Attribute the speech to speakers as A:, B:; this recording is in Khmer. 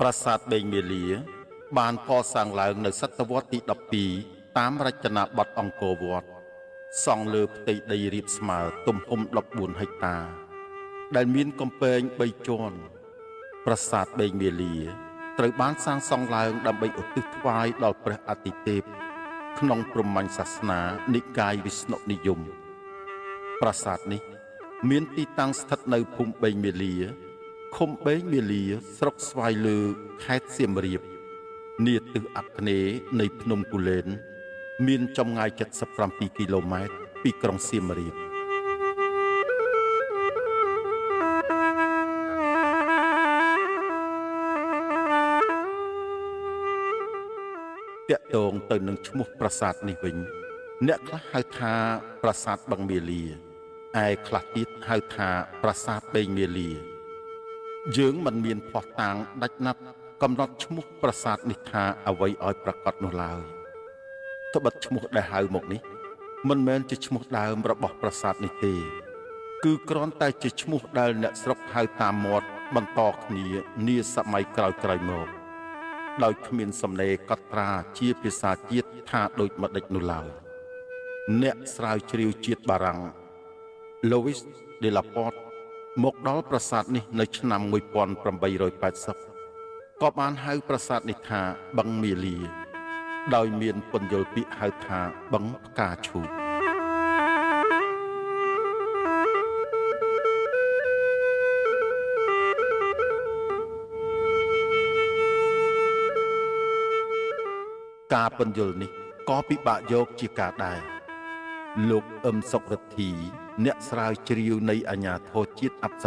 A: ប្រាសាទបេងមាលាបានកសាងឡើងនៅសតវត្សទី12តាមរចនាបថអង្គរវត្តសង់លើផ្ទៃដីរាបស្មើទំហំ14ហិកតាដែលមានកំពែង3ជាន់ប្រាសាទបេងមាលាត្រូវបានសាងសង់ឡើងដើម្បីឧទ្ទិសថ្វាយដល់ព្រះអាទិទេពក្នុងព្រហ្មញ្ញសាសនានិកាយវិស្ណុនិយមប្រាសាទនេះមានទីតាំងស្ថិតនៅភូមិបេងមាលាឃុំបេងមាលាស្រុកស្វាយលើខេត្តសៀមរាបនាទិសអាគ្នេយ៍នៃភ្នំគូលែនមានចម្ងាយ77គីឡូម៉ែត្រពីក្រុងសៀមរាបតាក់ទងទៅនឹងឈ្មោះប្រាសាទនេះវិញអ្នកខ្លះហៅថាប្រាសាទបឹងមាលាឯខ្លះទៀតហៅថាប្រាសាទបេងមាលាយើងមិនមានភស្តុតាងដាច់ណាត់កំណត់ឈ្មោះប្រាសាទនេះថាអ្វីឲ្យប្រកាសនោះឡើយត្បិតឈ្មោះដែលហៅមកនេះមិនមែនជាឈ្មោះដើមរបស់ប្រាសាទនេះទេគឺគ្រាន់តែជាឈ្មោះដែលអ្នកស្រុកហៅតាមមាត់បន្តគ្នានាសម័យក្រោយៗមកដោយគ្មានសំណេរកត់ត្រាជាភាសាជាតិថាដូចម្ដេចនោះឡើយអ្នកស្រាវជ្រាវជាតិបារាំង Louis de la Porte មកដល់ប្រាសាទនេះនៅឆ្នាំ1880ក៏បានហៅប្រាសាទនេះថាបឹងមាលាដោយមានពន្យល់ពាក្យហៅថាបឹងផ្កាឈូកការពន្យល់នេះក៏ពិបាកយកជាការដែរលោកអឹមសុករិទ្ធីអ្នកស្រាវជ្រាវនៃអាជ្ញាធរជាតិអប្សរា